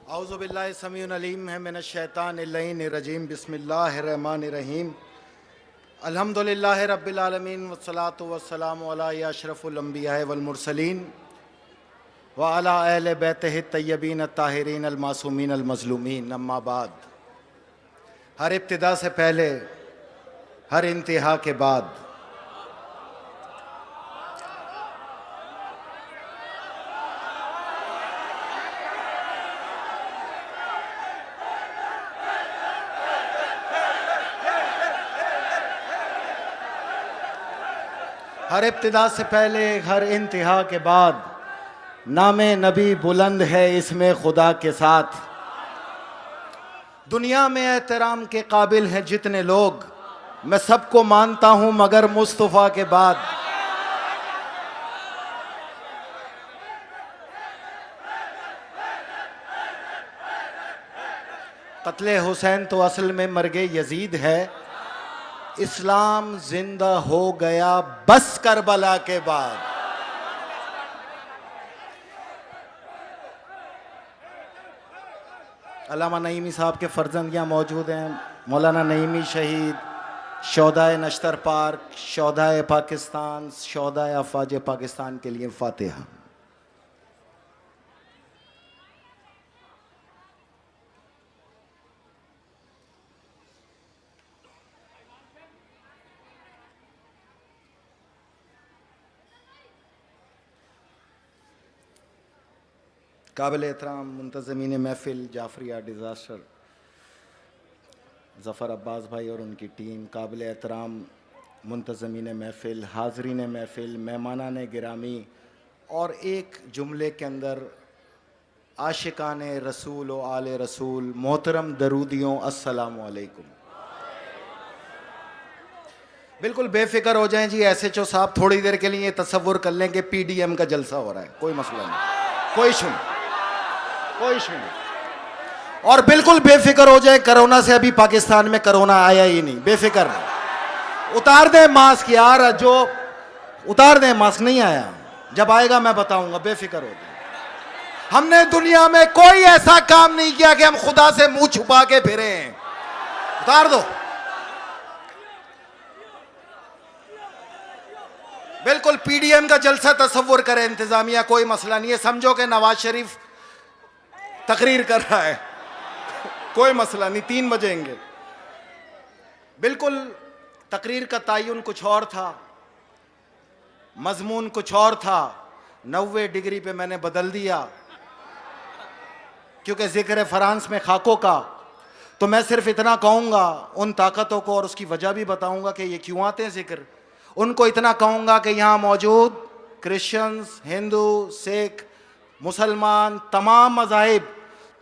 औज़ुबिल्लाहि समीउल अलीम है मिनश्शैतानिर्रजीम बिस्मिल्लाहिर्रहमानिर्रहीम अल्हम्दुलिल्लाहि रब्बिल आलमीन वस्सलातु वस्सलामु अला अशरफुल अंबिया वल मुरसलीन व अला अहले बैतिहि तय्यबीन अत्ताहिरीन अल मासूमीन अल मज़लूमीन अम्मा बाद। हर इब्तिदा से पहले, हर इंतहा के बाद हर इब्तिदा से पहले, हर इंतहा के बाद नामे नबी बुलंद है इसमें खुदा के साथ। दुनिया में एहतराम के काबिल हैं जितने लोग, मैं सबको मानता हूं मगर मुस्तफ़ा के बाद। कत्ले हुसैन तो असल में मर्गे यजीद है, इस्लाम जिंदा हो गया बस करबला के बाद। अल्लामा नईमी साहब के फर्जंद यहाँ मौजूद हैं। मौलाना नईमी शहीद, शौदाए नश्तर पार्क, शौदाए पाकिस्तान, शौदाए अफवाज पाकिस्तान के लिए फातिहा। काबिल एहतराम मुंतज़मीन महफिल जाफरिया डिज़ास्टर ज़फ़र अब्बास भाई और उनकी टीम, काबिल एहतराम मुंतज़मीन महफिल, हाज़रीन महफिल, मेहमानान गिरामी और एक जुमले के अंदर आशिकान रसूल व आले रसूल, मोहतरम दरूदियों, अस्सलामु अलैकुम। बिल्कुल बेफिक्र हो जाएं जी। एसएचओ साहब थोड़ी देर के लिए तसव्वुर कर लें कि पीडीएम का जलसा हो रहा है, कोई मसला नहीं, कोई इशू नहीं, कोई इशू नहीं। और बिल्कुल बेफिक्र हो जाए, कोरोना से अभी पाकिस्तान में कोरोना आया ही नहीं, बेफिक्र नहीं। उतार दें मास्क यार, जो उतार दें मास्क, नहीं आया, जब आएगा मैं बताऊंगा, बेफिक्र हो जाए। हमने दुनिया में कोई ऐसा काम नहीं किया कि हम खुदा से मुंह छुपा के फिरे हैं। उतार दो, बिल्कुल पीडीएम का जलसा तसव्वुर करें इंतजामिया, कोई मसला नहीं है। समझो कि नवाज शरीफ तकरीर कर रहा है, कोई मसला नहीं, 3 बजेंगे। बिल्कुल तकरीर का तायुन कुछ और था, मजमून कुछ और था, 90 डिग्री पे मैंने बदल दिया क्योंकि जिक्र फ्रांस में खाकों का। तो मैं सिर्फ इतना कहूँगा उन ताकतों को, और उसकी वजह भी बताऊँगा कि ये क्यों आते हैं जिक्र। उनको इतना कहूँगा कि यहाँ मौजूद क्रिश्चियंस, हिंदू, सिख, मुसलमान, तमाम मज़ाहिब,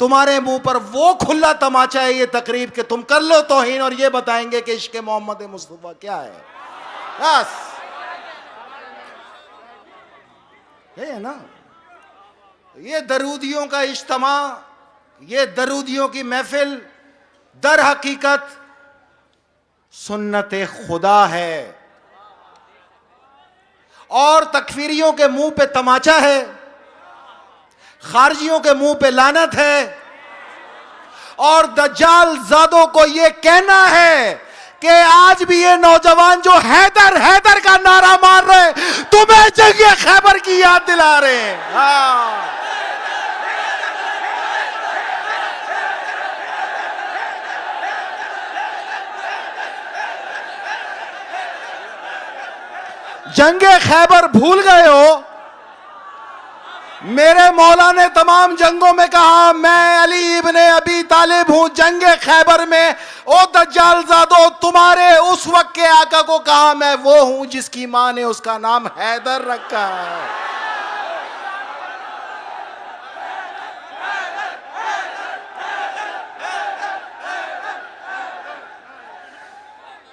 तुम्हारे मुंह पर वो खुला तमाचा है ये तकरीब कि तुम कर लो तौहीन और ये बताएंगे कि इश्क़ मोहम्मद मुस्तफ़ा क्या है। बस ये है ना, ये दरूदियों का इज्तिमा, ये दरूदियों की महफिल दर हकीकत सुन्नत खुदा है और तकफीरियों के मुंह पे तमाचा है, खारजियों के मुंह पे लानत है। और दज्जाल ज़ादों को ये कहना है कि आज भी ये नौजवान जो हैदर हैदर का नारा मार रहे, तुम्हें जंग खैबर की याद दिला रहे हैं। हाँ, जंग खैबर भूल गए हो? मेरे मौला ने तमाम जंगों में कहा मैं अली इब्ने अबी तालिब हूं। जंग खैबर में ओ दज्जाल ज़ादो, तुम्हारे उस वक्त के आका को कहा मैं वो हूं जिसकी मां ने उसका नाम हैदर रखा है।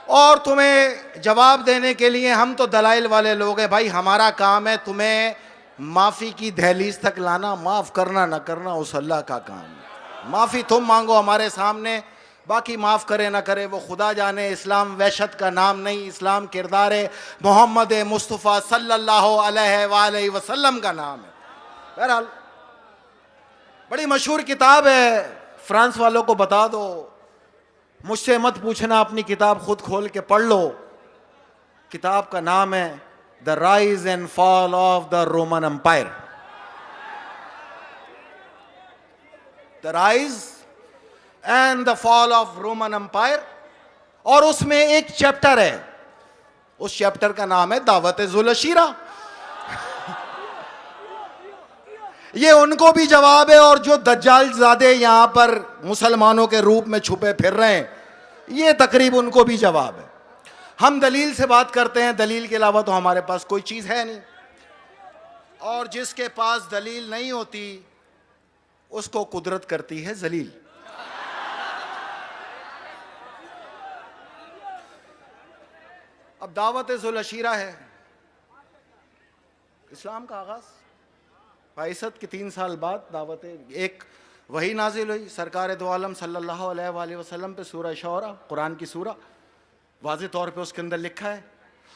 और तुम्हें जवाब देने के लिए हम तो दलाइल वाले लोग हैं भाई, हमारा काम है तुम्हें माफ़ी की दहलीज तक लाना। माफ़ करना ना करना उस अल्लाह का काम है। माफ़ी तुम मांगो हमारे सामने, बाकी माफ़ करे ना करे वो खुदा जाने। इस्लाम वहशत का नाम नहीं, इस्लाम किरदार मोहम्मद मुस्तफ़ा सल्लल्लाहु अलैहि वसल्लम का नाम है। बहरहाल बड़ी मशहूर किताब है, फ्रांस वालों को बता दो, मुझसे मत पूछना, अपनी किताब खुद खोल के पढ़ लो। किताब का नाम है the rise and fall of the Roman Empire. The rise and the fall of Roman Empire. और उसमें एक चैप्टर है, उस चैप्टर का नाम है दावत जुल अशीरा। ये उनको भी जवाब है, और जो दज्जाल ज़ादे यहां पर मुसलमानों के रूप में छुपे फिर रहे हैं, ये तकरीब उनको भी जवाब है। हम दलील से बात करते हैं, दलील के अलावा तो हमारे पास कोई चीज़ है नहीं, और जिसके पास दलील नहीं होती उसको कुदरत करती है जलील। अब दावत जुल अशीरा है, इस्लाम का आगाज बाइसत के 3 साल बाद दावत एक वही नाजिल हुई सरकार दो आलम सल्लल्लाहु अलैहि वसल्लम पे, सूरह शौरा, कुरान की सूरा, वाज़े तौर पे उसके अंदर लिखा है।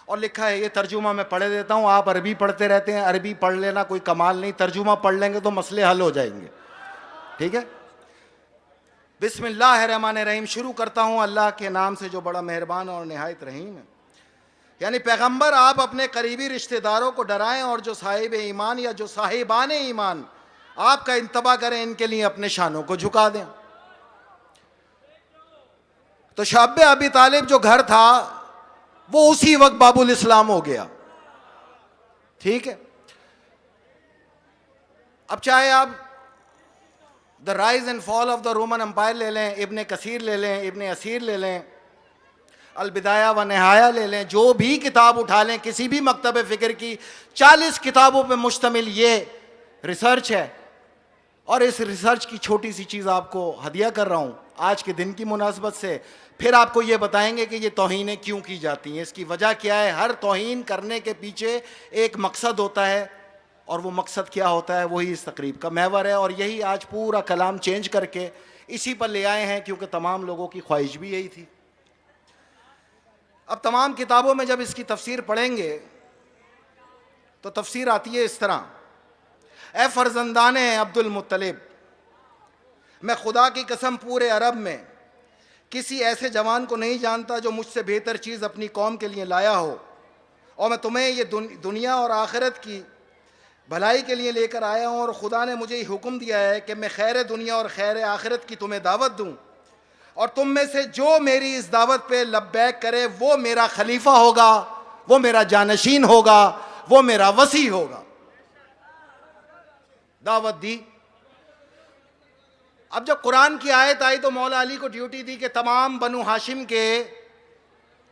और लिखा है, ये तर्जुमा मैं पढ़े देता हूँ, आप अरबी पढ़ते रहते हैं, अरबी पढ़ लेना कोई कमाल नहीं, तर्जुमा पढ़ लेंगे तो मसले हल हो जाएंगे, ठीक है। बिस्मिल्लाहिर्रहमानिर्रहीम, शुरू करता हूँ अल्लाह के नाम से जो बड़ा मेहरबान और निहायत रहीम है। यानी पैगंबर आप अपने करीबी रिश्तेदारों को डराएं, और जो साहिब ईमान या जो साहिबान ईमान आपका इंतबा करें, इनके लिए अपने शानों को झुका दें। तो शाब अबी तालिब जो घर था वो उसी वक्त बाबुल इस्लाम हो गया, ठीक है। अब चाहे आप the rise and fall of the Roman Empire ले लें, इब्ने कसीर ले लें, इब्ने असीर ले लें, अल बिदाया व नहाया ले लें, जो भी किताब उठा लें, किसी भी मकतब फ़िक्र की 40 किताबों पे मुश्तमिल ये रिसर्च है। और इस रिसर्च की छोटी सी चीज़ आपको हदिया कर रहा हूँ आज के दिन की मुनासबत से। फिर आपको ये बताएंगे कि ये तौहीनें क्यों की जाती हैं, इसकी वजह क्या है। हर तौहीन करने के पीछे एक मकसद होता है, और वो मकसद क्या होता है वही इस तकरीब का महवर है। और यही आज पूरा कलाम चेंज करके इसी पर ले आए हैं, क्योंकि तमाम लोगों की ख्वाहिश भी यही थी। अब तमाम किताबों में जब इसकी तफसीर पढ़ेंगे तो तफसीर आती है इस तरह, ए फर्जंदाने अब्दुल मुत्तलिब, मैं खुदा की कसम पूरे अरब में किसी ऐसे जवान को नहीं जानता जो मुझसे बेहतर चीज़ अपनी कौम के लिए लाया हो, और मैं तुम्हें ये दुनिया और आखिरत की भलाई के लिए लेकर आया हूँ। और खुदा ने मुझे ये हुक्म दिया है कि मैं खैर दुनिया और खैर आखिरत की तुम्हें दावत दूँ, और तुम में से जो मेरी इस दावत पे लब्बैक करे वो मेरा खलीफा होगा, वो मेरा जानशीन होगा, वो मेरा वसी होगा। दावत दी। अब जब कुरान की आयत आई तो मौला अली को ड्यूटी दी कि तमाम बनु हाशिम के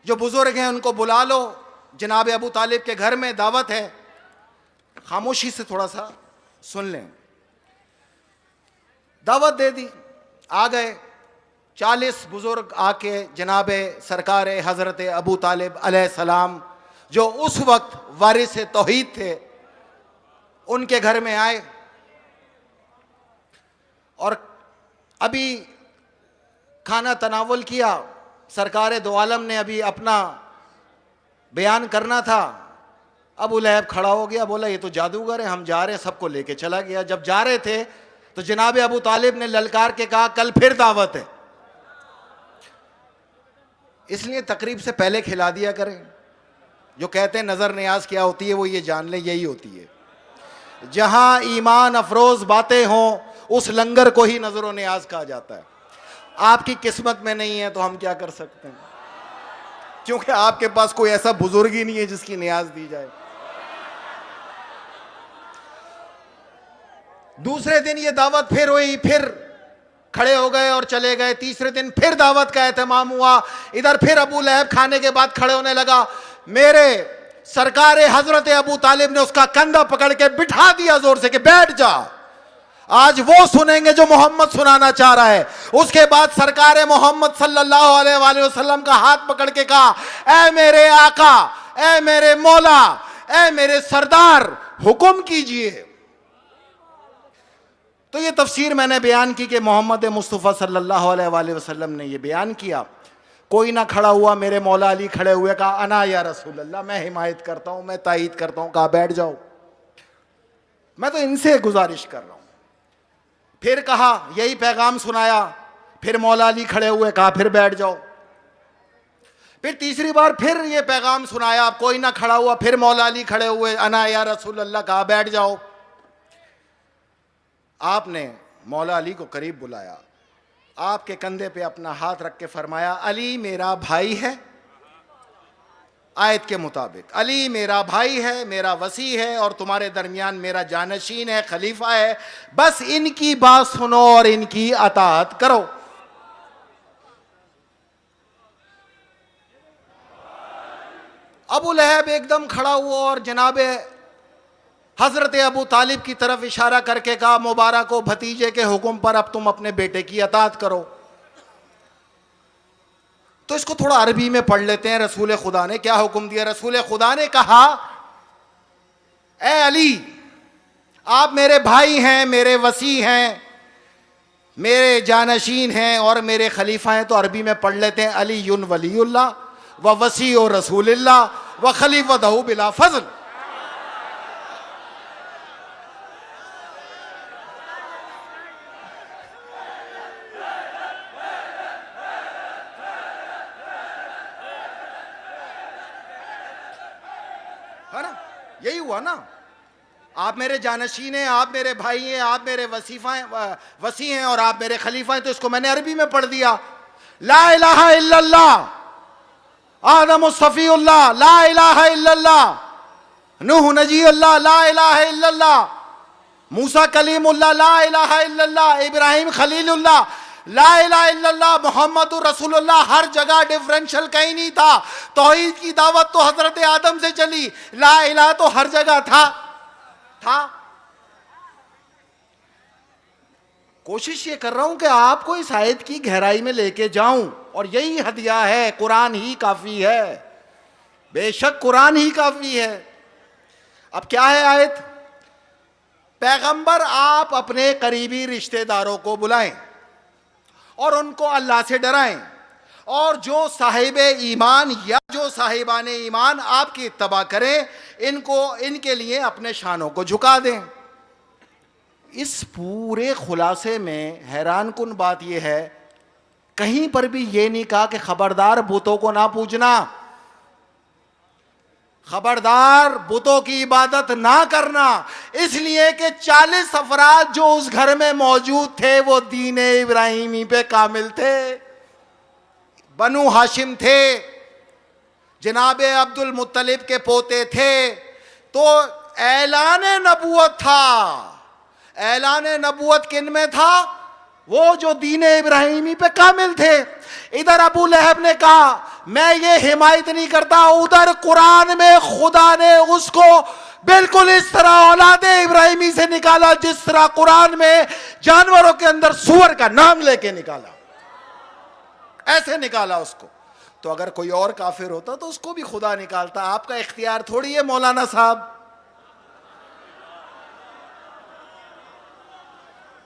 जो बुजुर्ग हैं उनको बुला लो, जनाब अबू तालिब के घर में दावत है। खामोशी से थोड़ा सा सुन लें। दावत दे दी, आ गए 40 बुजुर्ग आके जनाब सरकार हज़रत अबू तालिब अलैहिस्सलाम जो उस वक्त वारिस तौहीद थे उनके घर में आए। और अभी खाना तनावुल किया, सरकार दो आलम ने अभी अपना बयान करना था। अबू लहब खड़ा हो गया, बोला ये तो जादूगर है, हम जा रहे हैं, सबको लेके चला गया। जब जा रहे थे तो जनाब अबू तालिब ने ललकार के कहा कल फिर दावत है, इसलिए तकरीब से पहले खिला दिया करें। जो कहते हैं नज़र नियाज क्या होती है वो ये जान ले, यही होती है। जहां ईमान अफरोज बातें हों उस लंगर को ही नजर नियाज कहा जाता है। आपकी किस्मत में नहीं है तो हम क्या कर सकते हैं, क्योंकि आपके पास कोई ऐसा बुजुर्ग ही नहीं है जिसकी नियाज दी जाए। दूसरे दिन ये दावत फिर हुई, फिर खड़े हो गए और चले गए। तीसरे दिन फिर दावत का एहतमाम हुआ। इधर फिर अबू लहब खाने के बाद खड़े होने लगा। मेरे सरकार हजरत अबू तालिब ने उसका कंधा पकड़ के बिठा दिया जोर से कि बैठ जा, आज वो सुनेंगे जो मोहम्मद सुनाना चाह रहा है। उसके बाद सरकार मोहम्मद सल्लल्लाहु अलैहि वसल्लम का हाथ पकड़ के कहा, ऐ मेरे आका, ऐ मेरे मौला, ऐ मेरे सरदार, हुक्म कीजिए। तो ये तफसीर मैंने बयान की कि मोहम्मद मुस्तफ़ा सल्लल्लाहु अलैहि वसल्लम ने ये बयान किया। कोई ना खड़ा हुआ, मेरे मौला अली खड़े हुए, कहा अना या रसूल अल्लाह, मैं हिमायत करता हूं, मैं तायीद करता हूं। कहा बैठ जाओ। मैं तो इनसे गुजारिश कर रहा हूं, फिर कहा, यही पैगाम सुनाया, फिर मौला अली खड़े हुए, कहा फिर बैठ जाओ। फिर तीसरी बार फिर ये पैगाम सुनाया, कोई ना खड़ा हुआ, फिर मौला अली खड़े हुए, अना या रसूल अल्लाह, कहा बैठ जाओ। आपने मौला अली को करीब बुलाया, आपके कंधे पे अपना हाथ रख के फरमाया, अली मेरा भाई है, आयत के मुताबिक अली मेरा भाई है, मेरा वसी है और तुम्हारे दरमियान मेरा जानशीन है, खलीफा है, बस इनकी बात सुनो और इनकी अताअत करो। अबू लहब एकदम खड़ा हुआ और जनाबे हजरत अबू तालिब की तरफ इशारा करके कहा, मुबारक हो भतीजे के हुक्म पर अब तुम अपने बेटे की अताअत करो। तो इसको थोड़ा अरबी में पढ़ लेते हैं, रसूल खुदा ने क्या हुक्म दिया। रसूल खुदा ने कहा, ए अली आप मेरे भाई हैं, मेरे वसी हैं, मेरे जानशीन हैं और मेरे खलीफा हैं। तो अरबी में पढ़ लेते हैं, अली युन वलीउल्लाह व वसी और रसूलुल्लाह व खलीफतहु बिला फज़ल। है ना, यही हुआ ना, आप मेरे जानशीन हैं, आप मेरे भाई हैं, आप मेरे वसी हैं और आप मेरे खलीफा हैं। तो इसको मैंने अरबी में पढ़ दिया, ला इलाहा इल्लल्लाह आदम सफ़ीउल्लाह, ला इलाहा इल्लल्लाह नूह नजीउल्लाह, ला इलाहा इल्लल्लाह मूसा कलीमुल्लाह, ला इलाहा इल्लल्लाह इब्राहिम खलीलुल्लाह, ला इलाहा इल्लल्लाह मोहम्मदुर रसूलुल्लाह। हर जगह डिफरेंशियल कहीं नहीं था। तौहीद की दावत तो हजरत आदम से चली, ला इलाहा तो हर जगह था। कोशिश ये कर रहा हूं कि आपको इस आयत की गहराई में लेके जाऊं और यही हदिया है, कुरान ही काफी है, बेशक कुरान ही काफी है। अब क्या है आयत, पैगंबर आप अपने करीबी रिश्तेदारों को बुलाएं और उनको अल्लाह से डराएं और जो साहिबे ईमान या जो साहिबाने ईमान आपकी इत्तबा करें, इनके लिए अपने शानों को झुका दें। इस पूरे खुलासे में हैरान कुन बात यह है, कहीं पर भी यह नहीं कहा कि खबरदार बुतों को ना पूजना, खबरदार बुतों की इबादत ना करना, इसलिए कि 40 अफराद जो उस घर में मौजूद थे वो दीन इब्राहिमी पे कामिल थे, बनु हाशिम थे, जनाबे अब्दुल मुत्तलिब के पोते थे। तो ऐलान नबूवत था। ऐलान नबूवत किन में था? वो जो दीन इब्राहिमी पे कामिल थे। इधर अबू लहब ने कहा मैं ये हिमायत नहीं करता, उधर कुरान में खुदा ने उसको बिल्कुल इस तरह औलादे इब्राहिमी से निकाला जिस तरह कुरान में जानवरों के अंदर सूअर का नाम लेके निकाला, ऐसे निकाला उसको। तो अगर कोई और काफिर होता तो उसको भी खुदा निकालता। आपका इख्तियार थोड़ी है मौलाना साहब।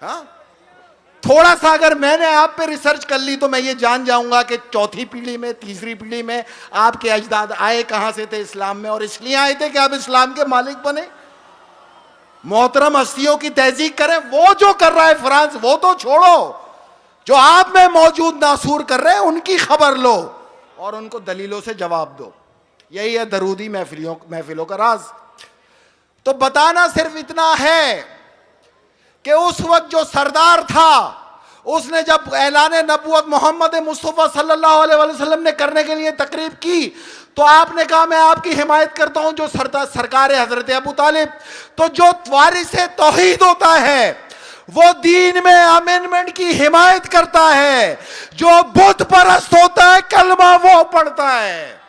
हाँ, थोड़ा सा अगर मैंने आप पे रिसर्च कर ली तो मैं ये जान जाऊंगा कि चौथी पीढ़ी में, तीसरी पीढ़ी में आपके अजदाद आए कहां से थे इस्लाम में, और इसलिए आए थे कि आप इस्लाम के मालिक बने, मोहतरम हस्तियों की तहजीक करें। वो जो कर रहा है फ्रांस वो तो छोड़ो, जो आप में मौजूद नासूर कर रहे हैं उनकी खबर लो और उनको दलीलों से जवाब दो। यही है दरूदी महफिलों का राज। तो बताना सिर्फ इतना है कि उस वक्त जो सरदार था उसने जब ऐलान नबूवत मोहम्मद मुस्तफ़ा सल्लल्लाहु अलैहि वसल्लम ने करने के लिए तकरीब की तो आपने कहा मैं आपकी हिमायत करता हूं जो सरकार है हजरत अबू तालिब। तो जो वारिस तौहीद होता है वो दीन में अमेंडमेंट की हिमायत करता है, जो बुत परस्त होता है कलमा वो पढ़ता है।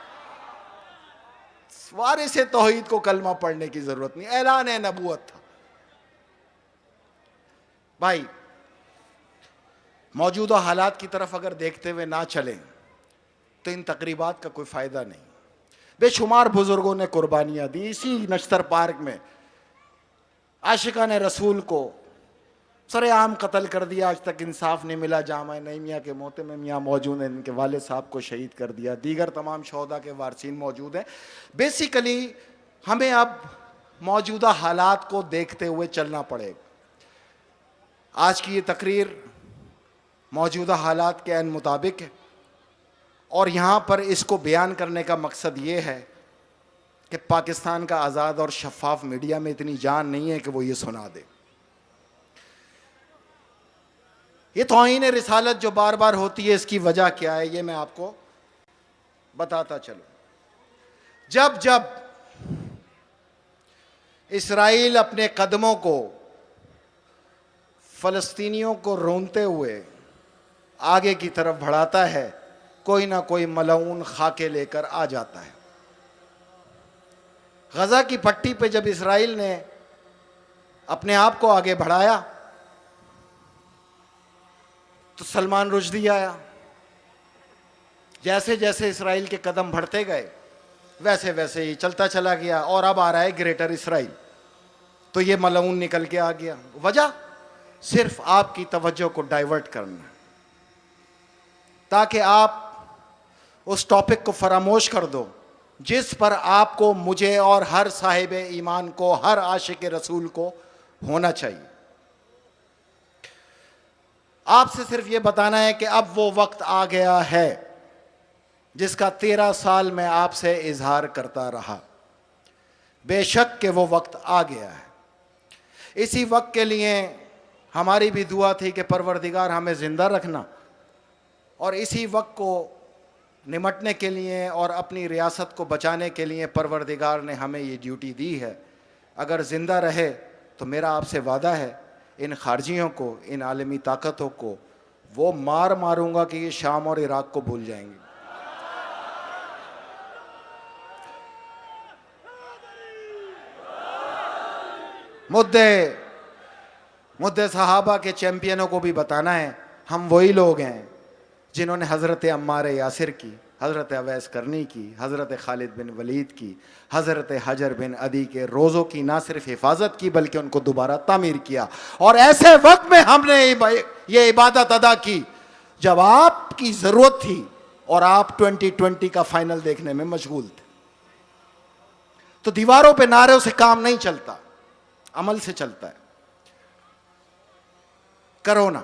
वारिस तौहीद को कलमा पढ़ने की जरूरत नहीं, ऐलान नबूवत था। भाई मौजूदा हालात की तरफ अगर देखते हुए ना चलें तो इन तकरीबात का कोई फायदा नहीं। बेशुमार बुजुर्गों ने कुर्बानियां दी इसी नश्तर पार्क में, आशिकान रसूल को सरेआम कत्ल कर दिया, आज तक इंसाफ नहीं मिला। जामा नईमिया के मोहते में मियाँ मौजूद हैं, इनके वाले साहब को शहीद कर दिया, दीगर तमाम शोहदा के वारसीन मौजूद हैं। बेसिकली हमें अब मौजूदा हालात को देखते हुए चलना पड़ेगा। आज की ये तकरीर मौजूदा हालात के ऐन मुताबिक है और यहाँ पर इसको बयान करने का मकसद ये है कि पाकिस्तान का आज़ाद और शफाफ मीडिया में इतनी जान नहीं है कि वो ये सुना दे। ये तौहीन रिसालत जो बार बार होती है, इसकी वजह क्या है ये मैं आपको बताता चलूं। जब जब इस्राईल अपने कदमों को फ़लस्तीनियों को रोनते हुए आगे की तरफ बढ़ाता है, कोई ना कोई मलऊन खाके लेकर आ जाता है। गज़ा की पट्टी पे जब इस्राईल ने अपने आप को आगे बढ़ाया तो सलमान रुश्दी आया। जैसे जैसे इस्राईल के कदम बढ़ते गए वैसे वैसे ही चलता चला गया और अब आ रहा है ग्रेटर इस्राईल। तो ये मलऊन निकल के आ गया। वजह सिर्फ आपकी तवज्जो को डाइवर्ट करना, ताकि आप उस टॉपिक को फरामोश कर दो जिस पर आपको, मुझे और हर साहिब ईमान को, हर आशिक रसूल को होना चाहिए। आपसे सिर्फ ये बताना है कि अब वो वक्त आ गया है जिसका 13 साल मैं आपसे इजहार करता रहा। बेशक कि वो वक्त आ गया है। इसी वक्त के लिए हमारी भी दुआ थी कि परवरदिगार हमें ज़िंदा रखना, और इसी वक्त को निमटने के लिए और अपनी रियासत को बचाने के लिए परवरदिगार ने हमें ये ड्यूटी दी है। अगर ज़िंदा रहे तो मेरा आपसे वादा है, इन खारजियों को, इन आलमी ताकतों को वो मारूंगा कि ये शाम और इराक़ को भूल जाएंगे। मुद्दे सहाबा के चैंपियनों को भी बताना है, हम वही लोग हैं जिन्होंने हज़रत अम्मार यासिर की, हज़रत अवैस करनी की, हज़रत खालिद बिन वलीद की, हज़रत हजर बिन अदी के रोज़ों की ना सिर्फ हिफाजत की बल्कि उनको दोबारा तामीर किया। और ऐसे वक्त में हमने ये इबादत अदा की जब आपकी ज़रूरत थी और आप 2020 का फाइनल देखने में मशगूल थे। तो दीवारों पे नारों से काम नहीं चलता, अमल से चलता है। कोरोना,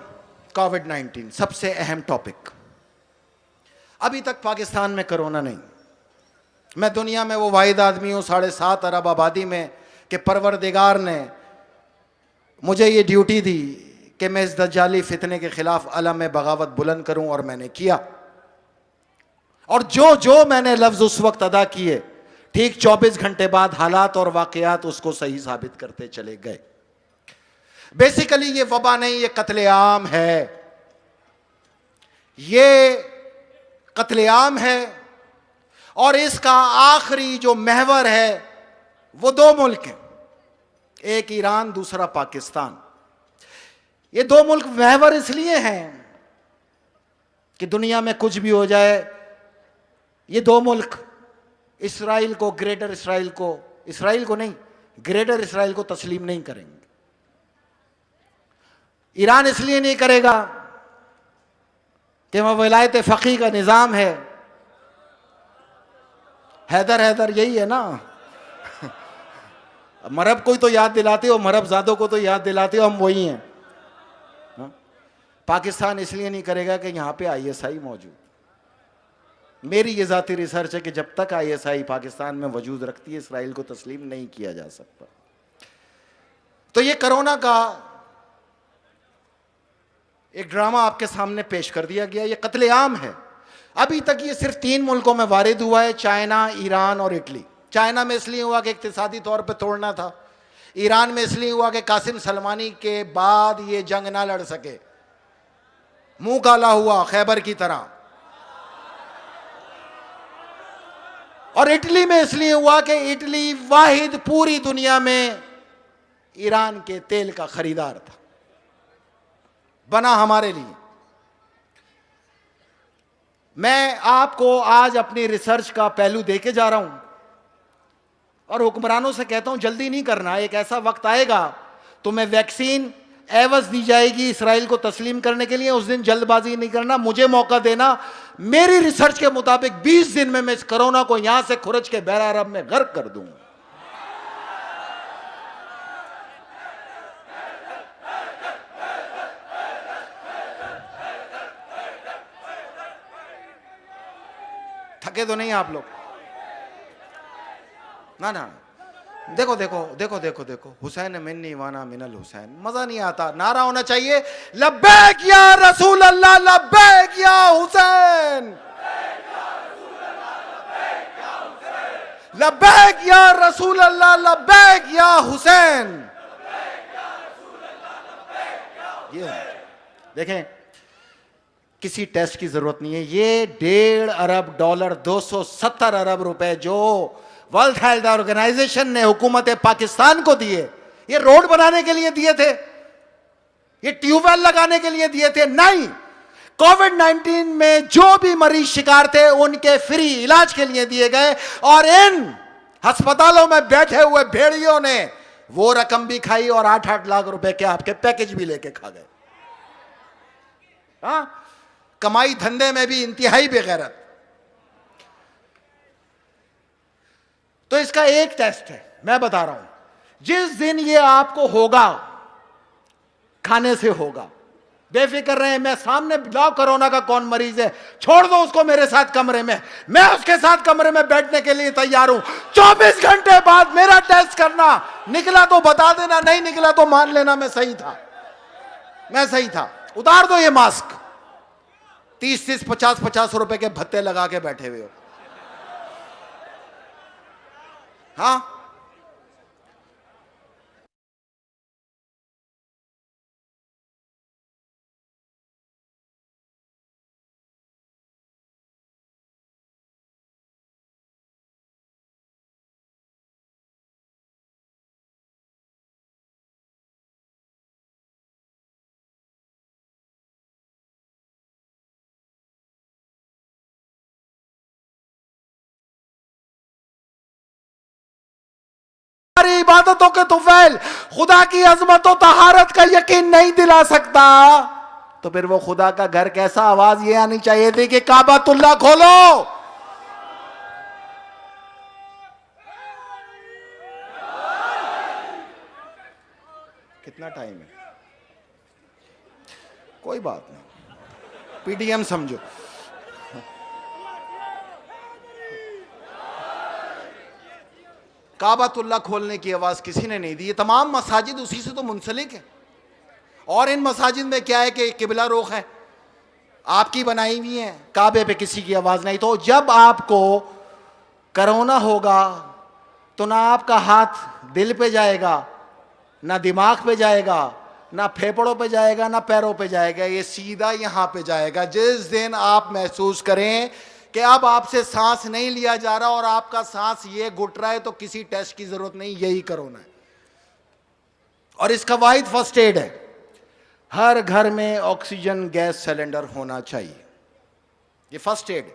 कोविड-19 सबसे अहम टॉपिक। अभी तक पाकिस्तान में कोरोना नहीं। मैं दुनिया में वो वाहिद आदमी हूँ 7.5 अरब आबादी में कि परवरदिगार ने मुझे ये ड्यूटी दी कि मैं इस दज्जाली फितने के खिलाफ अलम बगावत बुलंद करूँ, और मैंने किया। और जो जो मैंने लफ्ज़ उस वक्त अदा किए, ठीक 24 घंटे बाद हालात और वाक़यात उसको सही साबित करते चले गए। बेसिकली ये वबा नहीं, ये कत्लेआम है। ये कत्लेआम है और इसका आखिरी जो महवर है वो 2 मुल्क हैं, एक ईरान, दूसरा पाकिस्तान। ये 2 मुल्क महवर इसलिए हैं कि दुनिया में कुछ भी हो जाए, ये 2 मुल्क इस्राइल को, ग्रेटर इस्राइल को नहीं, ग्रेटर इस्राइल को तस्लीम नहीं करेंगे। ईरान इसलिए नहीं करेगा कि वह विलायत फ़क़ी का निज़ाम है। हैदर यही है ना। मरहब को तो याद दिलाते हो, मरहब ज़ादों को तो याद दिलाते हो, हम वही हैं। पाकिस्तान इसलिए नहीं करेगा कि यहाँ पे ISI मौजूद। मेरी ये ज़ाती रिसर्च है कि जब तक ISI पाकिस्तान में वजूद रखती है, इसराइल को तस्लीम नहीं किया जा सकता। तो ये कोरोना का एक ड्रामा आपके सामने पेश कर दिया गया। ये कत्लेआम है। अभी तक ये सिर्फ 3 मुल्कों में वारिद हुआ है, चाइना, ईरान और इटली। चाइना में इसलिए हुआ कि इक्तिसादी तौर पे तोड़ना था। ईरान में इसलिए हुआ कि कासिम सलमानी के बाद ये जंग ना लड़ सके, मुंह काला हुआ खैबर की तरह। और इटली में इसलिए हुआ कि इटली वाहिद पूरी दुनिया में ईरान के तेल का खरीदार था, बना हमारे लिए। मैं आपको आज अपनी रिसर्च का पहलू देके जा रहा हूं और हुक्मरानों से कहता हूं जल्दी नहीं करना। एक ऐसा वक्त आएगा तुम्हें वैक्सीन एवज दी जाएगी इसराइल को तस्लीम करने के लिए, उस दिन जल्दबाजी नहीं करना, मुझे मौका देना। मेरी रिसर्च के मुताबिक 20 दिन में मैं इस कोरोना को यहां से खुरच के बहरा अरब में गर्क कर दूंगा। थके तो नहीं आप लोग? ना ना, देखो देखो देखो देखो देखो, हुसैन मिन्नी वाना मिनल हुसैन, मजा नहीं आता। नारा होना चाहिए लब्बैक या रसूल अल्लाह, लब्बैक या हुसैन, लब्बैक या रसूल अल्लाह, लब्बैक या हुसैन। ये देखें, किसी टेस्ट की जरूरत नहीं है। ये $1.5 अरब, 270 अरब रुपए जो वर्ल्ड हेल्थ ऑर्गेनाइजेशन ने हुकूमत पाकिस्तान को दिए, ये रोड बनाने के लिए दिए थे, ये ट्यूबवेल लगाने के लिए दिए थे? नहीं, कोविड-19 में जो भी मरीज शिकार थे उनके फ्री इलाज के लिए दिए गए। और इन अस्पतालों में बैठे हुए भेड़ियों ने वो रकम भी खाई और 8-8 लाख रुपए के आपके पैकेज भी लेके खा गए। हाँ, कमाई धंधे में भी इंतहाई बेगैरत। तो इसका एक टेस्ट है, मैं बता रहा हूं, जिस दिन ये आपको होगा, खाने से होगा, बेफिक्र रहे। मैं सामने लाओ कोरोना का कौन मरीज है, छोड़ दो उसको मेरे साथ कमरे में, मैं उसके साथ कमरे में बैठने के लिए तैयार हूं। 24 घंटे बाद मेरा टेस्ट करना, निकला तो बता देना, नहीं निकला तो मान लेना मैं सही था, मैं सही था। उतार दो ये मास्क, 30-30, 50-50 रुपए के भत्ते लगा के बैठे हुए हो। हाँ, हमारी इबादतों के तुफैल खुदा की अजमत और तहारत का यकीन नहीं दिला सकता, तो फिर वो खुदा का घर कैसा? आवाज ये आनी चाहिए थी कि काबातुल्लाह खोलो। कितना टाइम है? कोई बात नहीं, पीडीएम समझो। काबातुल्लाह खोलने की आवाज किसी ने नहीं दी। ये तमाम मसाजिद उसी से तो मुंसलिक है। और इन मसाजिद में क्या है कि किबला रुख है, आपकी बनाई हुई है, काबे पे किसी की आवाज नहीं। तो जब आपको कोरोना होगा तो ना आपका हाथ दिल पे जाएगा, ना दिमाग पे जाएगा, ना फेफड़ों पे जाएगा, ना पैरों पे जाएगा, ये सीधा यहां पे जाएगा। जिस दिन आप महसूस करें कि अब आपसे सांस नहीं लिया जा रहा और आपका सांस ये घुट रहा है, तो किसी टेस्ट की जरूरत नहीं, यही कोरोना है। और इसका वाहिद फर्स्ट एड है, हर घर में ऑक्सीजन गैस सिलेंडर होना चाहिए, ये फर्स्ट एड।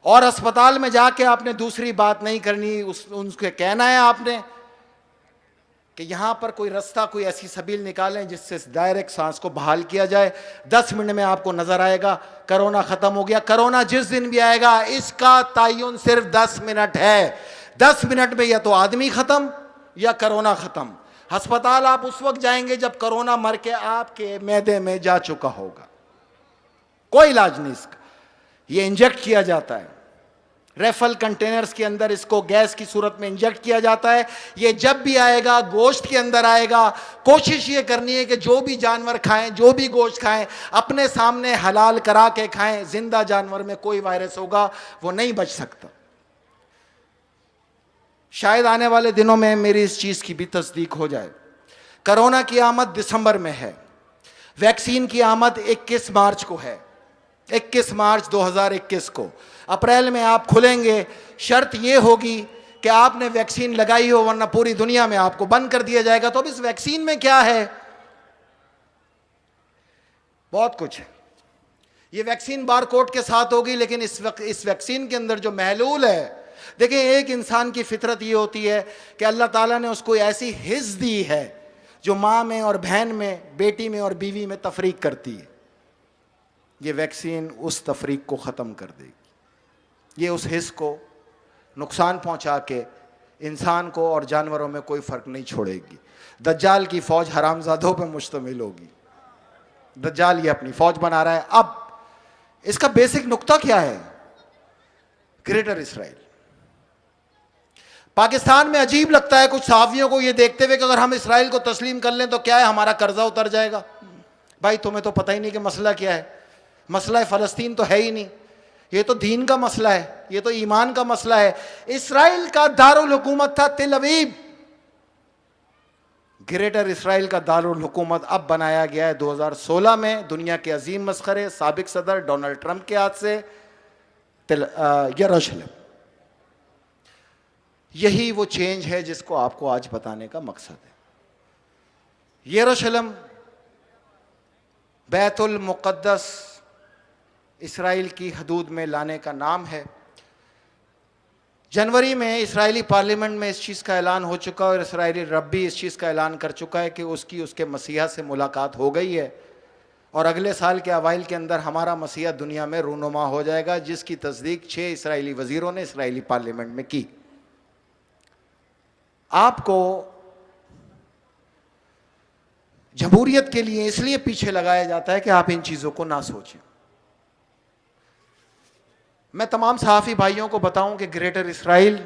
और अस्पताल में जाके आपने दूसरी बात नहीं करनी, उनके कहना है आपने कि यहां पर कोई रास्ता, कोई ऐसी सबील निकालें जिससे डायरेक्ट सांस को बहाल किया जाए। 10 मिनट में आपको नजर आएगा कोरोना खत्म हो गया। कोरोना जिस दिन भी आएगा इसका तयन सिर्फ 10 मिनट है। 10 मिनट में या तो आदमी खत्म या कोरोना खत्म। अस्पताल आप उस वक्त जाएंगे जब कोरोना मर के आपके मैदे में जा चुका होगा। कोई इलाज नहीं इसका, ये इंजेक्ट किया जाता है, रेफल कंटेनर्स के अंदर इसको गैस की सूरत में इंजेक्ट किया जाता है। ये जब भी आएगा गोश्त के अंदर आएगा। कोशिश ये करनी है कि जो भी जानवर खाएं, जो भी गोश्त खाएं, अपने सामने हलाल करा के खाएं। जिंदा जानवर में कोई वायरस होगा वो नहीं बच सकता। शायद आने वाले दिनों में मेरी इस चीज की भी तस्दीक हो जाए। कोरोना की आमद दिसंबर में है, वैक्सीन की आमद 21 मार्च को है, 21 मार्च 2021 को। अप्रैल में आप खुलेंगे, शर्त यह होगी कि आपने वैक्सीन लगाई हो, वरना पूरी दुनिया में आपको बंद कर दिया जाएगा। तो अब इस वैक्सीन में क्या है? बहुत कुछ है। ये वैक्सीन बारकोड के साथ होगी, लेकिन इस वैक्सीन के अंदर जो महलूल है, देखिए एक इंसान की फितरत ये होती है कि अल्लाह ताला ने उसको ऐसी हिस्स दी है जो माँ में और बहन में, बेटी में और बीवी में तफरीक करती है। ये वैक्सीन उस तफरीक को ख़त्म कर देगी। ये उस हिस्स को नुकसान पहुंचा के इंसान को और जानवरों में कोई फ़र्क नहीं छोड़ेगी। दज्जाल की फ़ौज हरामजादों पे मुश्तमिल होगी। दज्जाल ये अपनी फ़ौज बना रहा है। अब इसका बेसिक नुक्ता क्या है? Greater Israel. पाकिस्तान में अजीब लगता है कुछ सहाफियों को यह देखते हुए कि अगर हम इसराइल को तस्लीम कर लें तो क्या है, हमारा कर्जा उतर जाएगा। भाई तुम्हें तो पता ही नहीं कि मसला क्या है। मसला है फ़लस्तीन तो है ही नहीं, ये तो दीन का मसला है, ये तो ईमान का मसला है। इसराइल का दारुल हुकूमत था तेल अवीव, ग्रेटर इसराइल का दारुल हुकूमत अब बनाया गया है 2016 में दुनिया के अजीम मस्खरे साबिक सदर डोनाल्ड ट्रंप के हाथ से यरूशलेम। यही वो चेंज है जिसको आपको आज बताने का मकसद है। यरूशलेम बैतुल मुक़द्दस इसराइल की हदूद में लाने का नाम है। जनवरी में इस्राएली पार्लियामेंट में इस चीज़ का ऐलान हो चुका है और इस्राएली रब भी इस चीज़ का ऐलान कर चुका है कि उसके मसीहा से मुलाकात हो गई है और अगले साल के अवाइल के अंदर हमारा मसीहा दुनिया में रूनुमा हो जाएगा, जिसकी तस्दीक 6 इस्राएली वजीरों ने इस्राएली पार्लियामेंट में की। आपको जमहूरियत के लिए इसलिए पीछे लगाया जाता है कि आप इन चीज़ों को ना सोचें। मैं तमाम सहाफ़ी भाइयों को बताऊं कि ग्रेटर इसराइल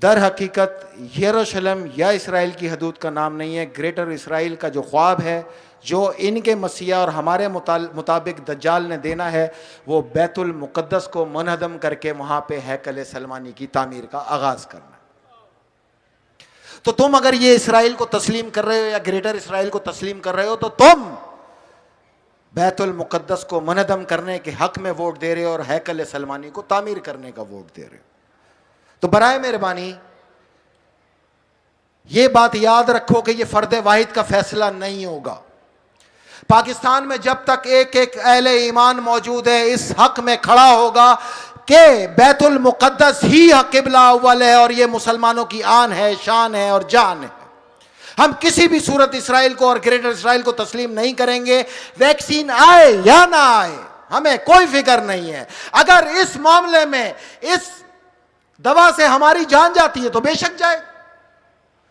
दर हकीकत यरूशलेम या इसराइल की हदूद का नाम नहीं है। ग्रेटर इसराइल का जो ख्वाब है, जो इनके मसीहा और हमारे मुताबिक दज्जाल ने देना है, वो बैतुल मुक़द्दस को मुनहदम करके वहाँ पे हैकल सलमानी की तामीर का आगाज़ करना। तो तुम अगर ये इसराइल को तस्लीम कर रहे हो या ग्रेटर इसराइल को तस्लीम कर रहे हो तो तुम बैतुल मुक़द्दस को मुनहदम करने के हक में वोट दे रहे हो और हैकल सलमानी को तामीर करने का वोट दे रहे हो। तो बराए मेहरबानी ये बात याद रखो कि ये फर्द वाहिद का फैसला नहीं होगा। पाकिस्तान में जब तक एक एक अहले ईमान मौजूद है इस हक में खड़ा होगा कि बैतुल मुक़द्दस ही क़िबला अव्वल है और ये मुसलमानों की आन है, शान है और जान है। हम किसी भी सूरत इसराइल को और ग्रेटर इसराइल को तस्लीम नहीं करेंगे। वैक्सीन आए या ना आए हमें कोई फिक्र नहीं है। अगर इस मामले में इस दवा से हमारी जान जाती है तो बेशक जाए,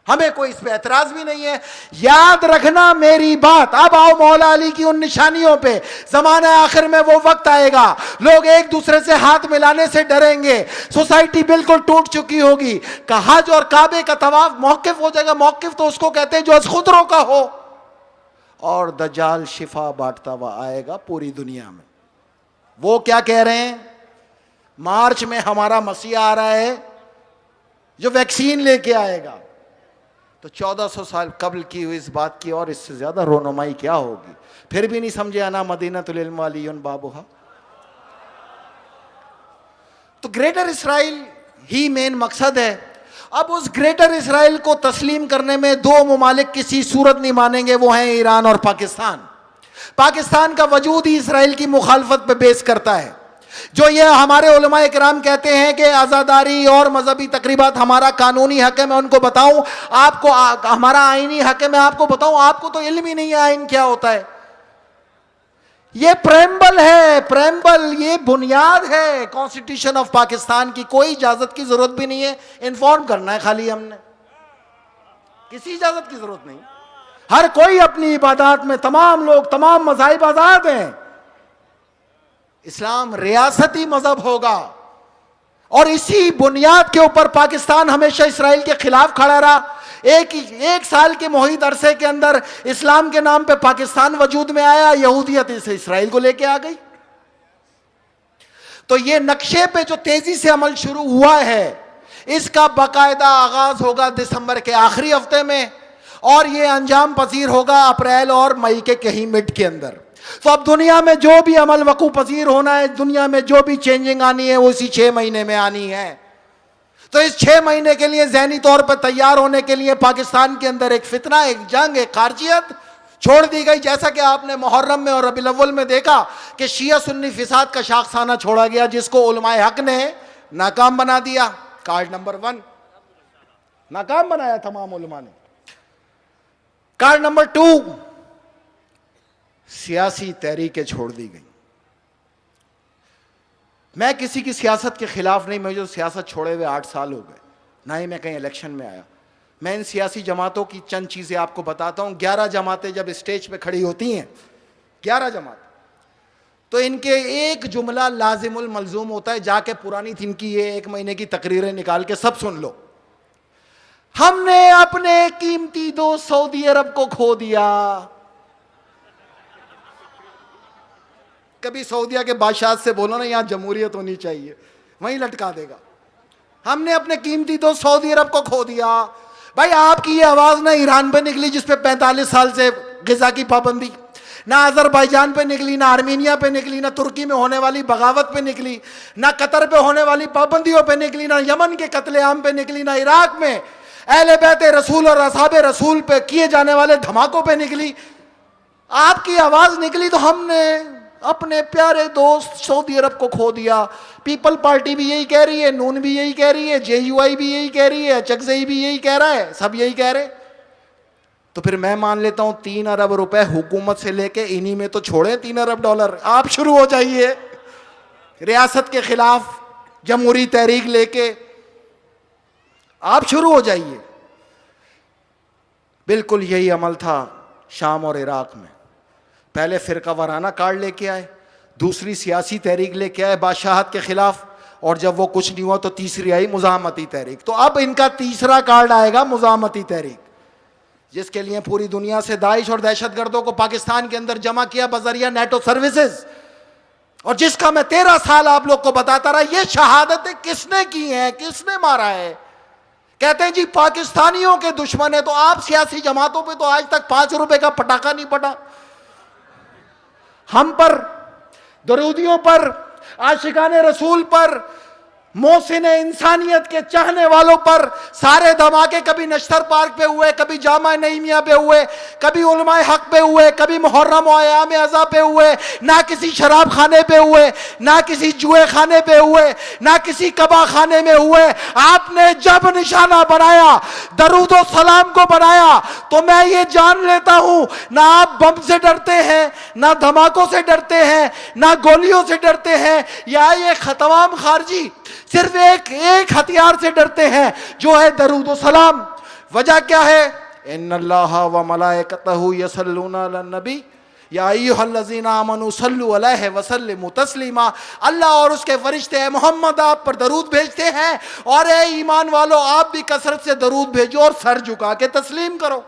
हमें कोई इस पे एतराज भी नहीं है। याद रखना मेरी बात। अब आओ मौला अली की उन निशानियों पे। ज़माने आखिर में वो वक्त आएगा लोग एक दूसरे से हाथ मिलाने से डरेंगे, सोसाइटी बिल्कुल टूट चुकी होगी, का हज और काबे का तवाफ मौकिफ हो जाएगा। मौकिफ तो उसको कहते हैं जो खुदरों का हो, और दज्जाल शिफा बांटता हुआ आएगा पूरी दुनिया में। वो क्या कह रहे हैं, मार्च में हमारा मसीहा आ रहा है जो वैक्सीन लेके आएगा। तो 1400 साल कबल की हुई इस बात की और इससे ज्यादा रोनुमाई क्या होगी। फिर भी नहीं समझे अना मदीनतुल इल्म वालियुन बाबुहा। तो ग्रेटर इसराइल ही मेन मकसद है। अब उस ग्रेटर इसराइल को तस्लीम करने में दो मुमालिक किसी सूरत नहीं मानेंगे, वो हैं ईरान और पाकिस्तान। पाकिस्तान का वजूद ही इसराइल की मुखालफत पे बेस करता है। जो ये हमारे उलमाए किराम कहते हैं कि आज़ादारी और मजहबी तकरीबात हमारा कानूनी हक है, मैं उनको बताऊं आपको हमारा आईनी हक है। मैं आपको बताऊं, आपको तो इल्म ही नहीं है आइन क्या होता है। ये प्रेम्बल है, प्रेम्बल ये बुनियाद है कॉन्स्टिट्यूशन ऑफ पाकिस्तान की। कोई इजाजत की जरूरत भी नहीं है, इन्फॉर्म करना है खाली हमने, किसी इजाजत की जरूरत नहीं। हर कोई अपनी इबादत में, तमाम लोग तमाम मज़ाहिब आजाद हैं। इस्लाम रियासती मजहब होगा और इसी बुनियाद के ऊपर पाकिस्तान हमेशा इसराइल के खिलाफ खड़ा रहा। एक साल के मुहित अरसे के अंदर इस्लाम के नाम पे पाकिस्तान वजूद में आया, यहूदियत इसे इसराइल को लेके आ गई। तो ये नक्शे पे जो तेजी से अमल शुरू हुआ है इसका बाकायदा आगाज होगा दिसंबर के आखिरी हफ्ते में और ये अंजाम पजीर होगा अप्रैल और मई के कहीं मिड के अंदर। तो अब दुनिया में जो भी अमल वकू पजीर होना है, दुनिया में जो भी चेंजिंग आनी है वो इसी 6 महीने में आनी है। तो इस 6 महीने के लिए ज़हनी तौर पर तैयार होने के लिए पाकिस्तान के अंदर एक फितना, एक जंग, एक खारजियत छोड़ दी गई। जैसा कि आपने मुहर्रम में और रबीउल अव्वल में देखा कि शिया सुन्नी फिसाद का शाखसाना छोड़ा गया, जिसको उलमाए हक ने नाकाम बना दिया। कार्ड नंबर 1 नाकाम बनाया तमाम उलमा ने। कार्ड नंबर 2 सियासी तहरीकें छोड़ दी गई। मैं किसी की सियासत के खिलाफ नहीं, मैं जो सियासत छोड़े हुए 8 साल हो गए, ना ही मैं कहीं इलेक्शन में आया। मैं इन सियासी जमातों की चंद चीज़ें आपको बताता हूँ। 11 जमातें जब स्टेज पे खड़ी होती हैं, 11 जमात, तो इनके एक जुमला लाजिमुल मलजूम होता है, जाके पुरानी इनकी ये 1 महीने की तकरीरें निकाल के सब सुन लो। हमने अपने कीमती दोस्त सऊदी अरब को खो दिया। कभी सऊदिया के बादशाह से बोलो ना यहां जमहूरियत होनी चाहिए, वहीं लटका देगा। हमने अपने कीमती दोस्त सऊदी अरब को खो दिया। भाई आपकी ये आवाज ना ईरान पे निकली जिसपे 45 साल से गिजा की पाबंदी, ना अजरबैजान पे निकली, ना आर्मीनिया पे निकली, ना तुर्की में होने वाली बगावत पे निकली, ना कतर पे होने वाली पाबंदियों पे निकली, ना यमन के कत्लेआम पे निकली, ना इराक में अहले बैत रसूल और असहाबे रसूल पे किए जाने वाले धमाकों पे निकली। आपकी आवाज निकली तो हमने अपने प्यारे दोस्त सऊदी अरब को खो दिया। पीपल पार्टी भी यही कह रही है, नून भी यही कह रही है, JUI भी यही कह रही है, चकजई भी यही कह रहा है, सब यही कह रहे। तो फिर मैं मान लेता हूं 3 अरब रुपए हुकूमत से लेके इन्हीं में तो छोड़े 3 अरब डॉलर। आप शुरू हो जाइए रियासत के खिलाफ जमहूरी तहरीक लेके, आप शुरू हो जाइए। बिल्कुल यही अमल था शाम और इराक में। पहले फिरका वाराना कार्ड लेके आए, दूसरी सियासी तहरीक लेके आए बादशाहत के खिलाफ, और जब वो कुछ नहीं हुआ तो तीसरी आई मुजाहमती तहरीक। तो अब इनका तीसरा कार्ड आएगा मुजाहमती तहरीक, जिसके लिए पूरी दुनिया से दाइश और दहशतगर्दों को पाकिस्तान के अंदर जमा किया बजरिया नेटो सर्विसेज, और जिसका मैं 13 साल आप लोग को बताता रहा। ये शहादतें किसने की हैं, किसने मारा है? कहते हैं जी पाकिस्तानियों के दुश्मन है, तो आप सियासी जमातों पे तो आज तक 5 रुपए का पटाखा नहीं पड़ा। हम पर, दरूदियों पर, आशिकाने रसूल पर, मोहसिन इंसानियत के चाहने वालों पर सारे धमाके कभी नश्तर पार्क पे हुए, कभी जामा नईमिया पे हुए, कभी उलमाए हक पे हुए, कभी मुहर्रम और अयाम अज़ा पे हुए, ना किसी शराब खाने पे हुए, ना किसी जुए खाने पे हुए, ना किसी कबा खाने में हुए। आपने जब निशाना बनाया, दरूदो सलाम को बनाया, तो मैं ये जान लेता हूं ना आप बम से डरते हैं, ना धमाकों से डरते हैं, ना गोलियों से डरते हैं, या ये तमाम खारजी सिर्फ एक हथियार से डरते हैं, जो है दरूद सलाम। वजह क्या है? इन्नल्लाह व मलाइकतहु यसल्लूना अलन नबी या अय्युहल्लज़ीना आमनू सल्लु अलैहि व सल्लिमू तस्लीमा। अल्लाह और उसके फरिश्ते हैं मोहम्मद आप पर दरूद भेजते हैं, और ए ईमान वालों आप भी कसरत से दरूद भेजो और सर झुका के तस्लीम करो।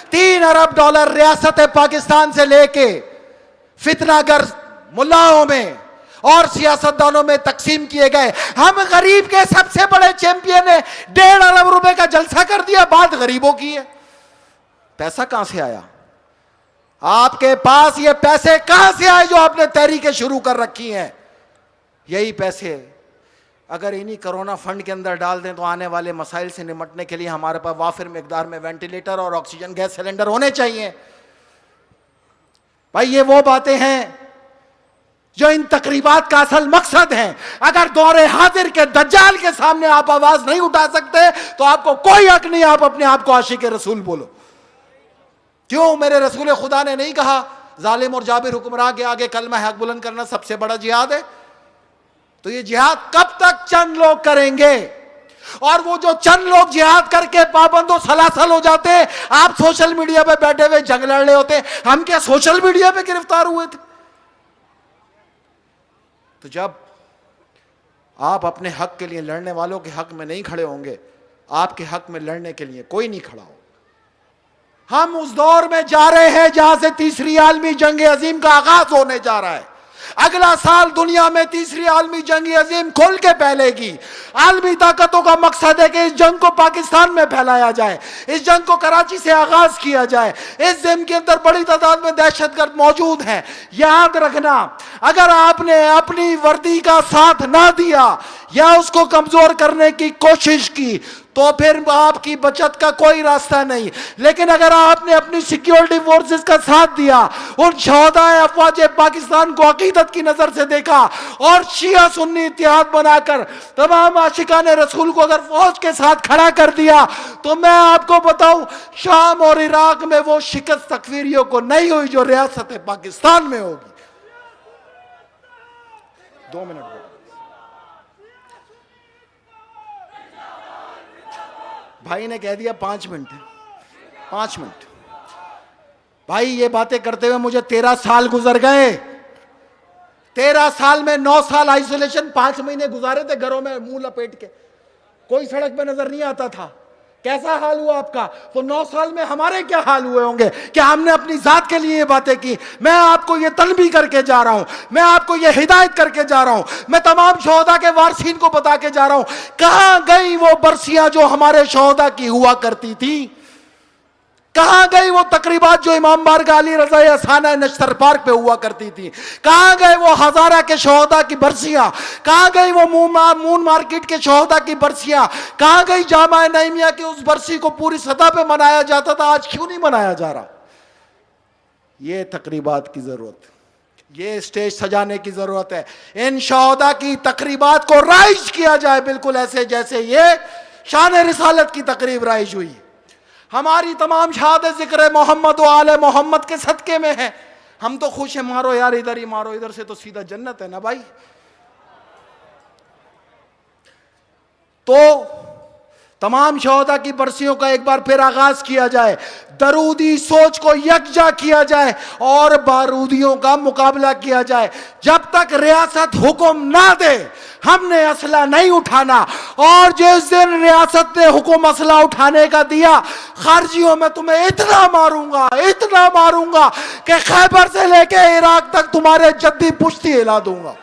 $3 अरब रियासत पाकिस्तान से लेके फितनागर मुल्लाओं में और सियासतदानों में तकसीम किए गए। हम गरीब के सबसे बड़े चैंपियन ने $1.5 अरब रुपए का जलसा कर दिया, बात गरीबों की है। पैसा कहां से आया? आपके पास ये पैसे कहां से आए जो आपने तहरीकें शुरू कर रखी हैं? यही पैसे अगर इन्हीं कोरोना फंड के अंदर डाल दें तो आने वाले मसाइल से निपटने के लिए हमारे पास वाफिर मिकदार में वेंटिलेटर और ऑक्सीजन गैस सिलेंडर होने चाहिए। भाई ये वो बातें हैं जो इन तकरीबात का असल मकसद है। अगर दौरे हाजिर के दज्जाल के सामने आप आवाज नहीं उठा सकते तो आपको कोई हक नहीं आप अपने आप को आशिक रसूल बोलो। क्यों? मेरे रसूल खुदा ने नहीं कहा जालिम और जाबिर हुक्मरान के आगे कलमा हक बुलंद करना सबसे बड़ा जिहाद है? तो ये जिहाद कब तक चंद लोग करेंगे? और वो जो चंद लोग जिहाद करके पाबंदो सलासल हो जाते हैं, आप सोशल मीडिया पे बैठे हुए जंग लड़ रहे होते। हम क्या सोशल मीडिया पे गिरफ्तार हुए थे? तो जब आप अपने हक के लिए लड़ने वालों के हक में नहीं खड़े होंगे, आपके हक में लड़ने के लिए कोई नहीं खड़ा हो। हम उस दौर में जा रहे हैं जहां से तीसरी आलमी जंग अजीम का आगाज होने जा रहा है। अगला साल दुनिया में तीसरी आलमी जंग अजीम खुल के फैलेगी। आलमी ताकतों का मकसद है कि इस जंग को पाकिस्तान में फैलाया जाए, इस जंग को कराची से आगाज किया जाए। इस जंग के अंदर बड़ी तादाद में दहशतगर्द मौजूद हैं। याद रखना, अगर आपने अपनी वर्दी का साथ ना दिया या उसको कमजोर करने की कोशिश की तो फिर आपकी बचत का कोई रास्ता नहीं। लेकिन अगर आपने अपनी सिक्योरिटी फोर्सेस का साथ दिया, उन 14 अफवाज पाकिस्तान को अकीदत की नजर से देखा और शिया सुन्नी इत्तेहाद बनाकर तमाम आशिकाने रसूल को अगर फौज के साथ खड़ा कर दिया, तो मैं आपको बताऊं शाम और इराक में वो शिकस्त तकफीरियों को नहीं हुई जो रियासत पाकिस्तान में होगी। 2 मिनट बेटा। भाई ने कह दिया 5 मिनट, 5 मिनट। भाई ये बातें करते हुए मुझे 13 साल गुजर गए। 13 साल में 9 साल आइसोलेशन, 5 महीने गुजारे थे घरों में मुंह लपेट के, कोई सड़क पे नजर नहीं आता था। कैसा हाल हुआ आपका? तो 9 साल में हमारे क्या हाल हुए होंगे? क्या हमने अपनी जात के लिए ये बातें की? मैं आपको ये तलबी करके जा रहा हूं, मैं आपको ये हिदायत करके जा रहा हूं, मैं तमाम शोहदा के वारसीन को बता के जा रहा हूं, कहां गई वो बरसियां जो हमारे शोहदा की हुआ करती थी? कहां गई वो तकरीबात जो इमाम बारगाह अली रज़ा असाना नश्तर पार्क पे हुआ करती थी? कहां गए वो हजारा के शोहदा की बरसियां? कहां गई वो मून मार्केट के शोहदा की बरसियां? कहां गई जामा नईमिया की उस बरसी को पूरी सतह पे मनाया जाता था, आज क्यों नहीं मनाया जा रहा? ये तकरीबात की जरूरत, ये स्टेज सजाने की जरूरत है। इन शोहदा की तकरीबात को राइज किया जाए, बिल्कुल ऐसे जैसे ये शान रिसालत की तकरीब राइज हुई। हमारी तमाम शहादत जिक्र मोहम्मद व आले मोहम्मद के सदके में है। हम तो खुश हैं, मारो यार इधर ही मारो, इधर से तो सीधा जन्नत है ना भाई। तो तमाम शहोदा की बरसियों का एक बार फिर आगाज किया जाए, दरूदी सोच को यकजा किया जाए और बारूदियों का मुकाबला किया जाए। जब तक रियासत हुक्म ना दे हमने असला नहीं उठाना, और जिस दिन रियासत ने हुक्म असला उठाने का दिया, खारजियों में तुम्हें इतना मारूंगा कि खैबर से लेके इराक तक तुम्हारे जद्दी पुश्ती हिला दूंगा।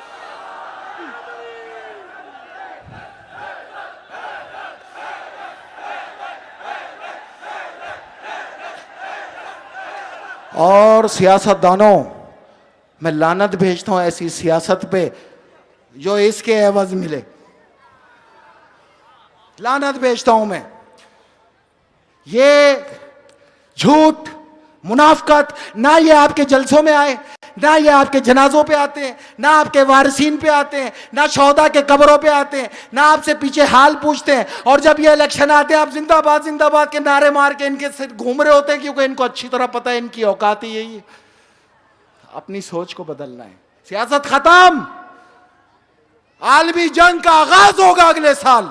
और सियासतदानों, मैं लानत भेजता हूं ऐसी सियासत पे जो इसके एवज मिले। लानत भेजता हूं मैं। ये झूठ, मुनाफकत, ना ये आपके जलसों में आए, ना ये आपके जनाजों पे आते हैं, ना आपके वारिसीन पे आते हैं, ना शौदा के कब्रों पे आते हैं, ना आपसे पीछे हाल पूछते हैं। और जब ये इलेक्शन आते हैं आप जिंदाबाद जिंदाबाद के नारे मार के इनके सिर घूम रहे होते हैं, क्योंकि इनको अच्छी तरह पता है इनकी औकात ही यही है। अपनी सोच को बदलना है। सियासत खत्म, आलमी जंग का आगाज होगा अगले साल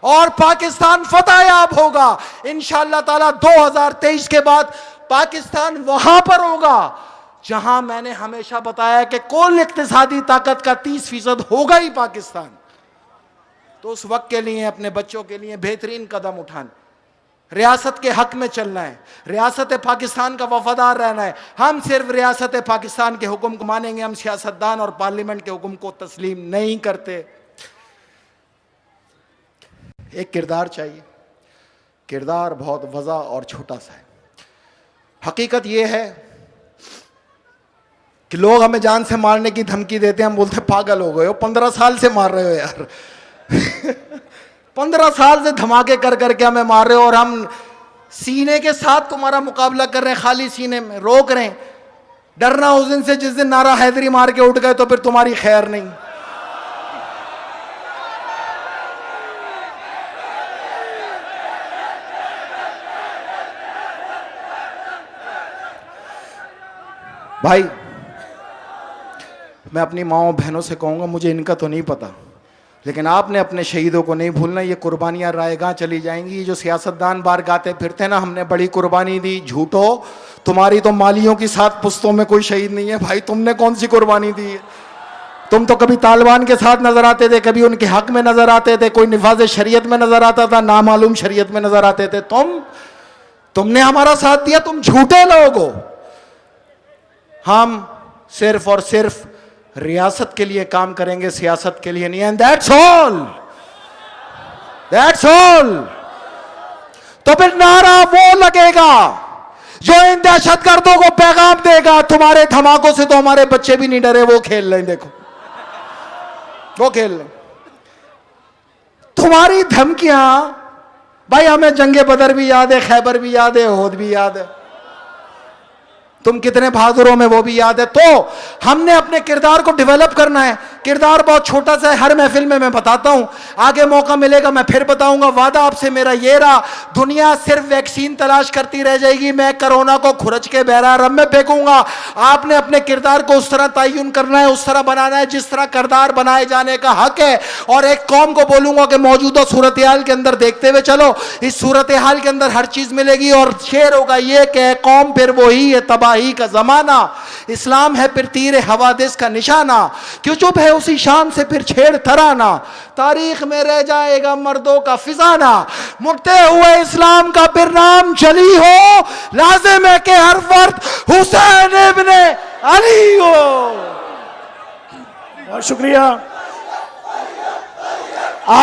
और पाकिस्तान फतेहयाब होगा इंशाअल्लाह ताला। 2023 के बाद पाकिस्तान वहां पर होगा जहां मैंने हमेशा बताया कि कुल इक्तिसादी ताकत का 30% होगा ही पाकिस्तान। तो उस वक्त के लिए अपने बच्चों के लिए बेहतरीन कदम उठाना, रियासत के हक में चलना है, रियासत पाकिस्तान का वफादार रहना है। हम सिर्फ रियासत पाकिस्तान के हुक्म को मानेंगे, हम सियासतदान और पार्लियामेंट के हुक्म को तस्लीम नहीं करते। एक किरदार चाहिए, किरदार बहुत वज़ा और छोटा सा है। हकीकत यह है कि लोग हमें जान से मारने की धमकी देते हैं, हम बोलते पागल हो गए हो, 15 साल से मार रहे हो यार 15 साल से धमाके कर करके हमें मार रहे हो, और हम सीने के साथ तुम्हारा मुकाबला कर रहे हैं, खाली सीने में रोक रहे हैं। डरना उस दिन से जिस दिन नारा हैदरी मार के उठ गए, तो फिर तुम्हारी खैर नहीं। भाई मैं अपनी माँओं बहनों से कहूँगा, मुझे इनका तो नहीं पता, लेकिन आपने अपने शहीदों को नहीं भूलना। ये कुर्बानियाँ रायगाह चली जाएंगी। ये जो सियासतदान बार गाते फिरते ना, हमने बड़ी कुर्बानी दी, झूठो, तुम्हारी तो मालियों की 7 पुश्तों में कोई शहीद नहीं है भाई। तुमने कौन सी कुर्बानी दी है? तुम तो कभी तालिबान के साथ नजर आते थे, कभी उनके हक में नजर आते थे, कोई निफाज शरीयत में नजर आता था, नामालूम शरीयत में नजर आते थे। तुमने हमारा साथ दिया, तुम झूठे लोग हो। हम सिर्फ और सिर्फ रियासत के लिए काम करेंगे, सियासत के लिए नहीं। And that's all. तो फिर नारा वो लगेगा जो इन दहशतगर्दों को पैगाम देगा, तुम्हारे धमाकों से तो हमारे बच्चे भी नहीं डरे, वो खेल रहे हैं, देखो वो खेल रहे। तुम्हारी धमकियां भाई, हमें जंगे बदर भी याद है, खैबर भी याद है, ओहद भी याद है। तुम कितने बहादुर हो, में वो भी याद है। तो हमने अपने किरदार को डेवलप करना है। किरदार बहुत छोटा सा है, हर महफिल में मैं बताता हूं, आगे मौका मिलेगा मैं फिर बताऊंगा। वादा आपसे मेरा ये रहा, दुनिया सिर्फ वैक्सीन तलाश करती रह जाएगी, मैं कोरोना को खुरच के बहरा रब में फेंकूंगा। आपने अपने किरदार को उस तरह तय्युन करना है, उस तरह बनाना है जिस तरह किरदार बनाए जाने का हक है। और एक कौम को बोलूंगा कि मौजूदा सूरत हाल के अंदर देखते हुए चलो, इस सूरत हाल के अंदर हर चीज मिलेगी। और शेर होगा ये कि कौम फिर वही है, तबाही का जमाना, इस्लाम है फिर तीर हवादिस का निशाना, क्यों चुप है उसी शान से फिर छेड़ तराना, तारीख में रह जाएगा मर्दों का फिजाना, मुड़ते हुए इस्लाम का फिर नाम चली हो, लाजिम है कि हर फर्द हुसैन इब्ने अली हो। बहुत शुक्रिया।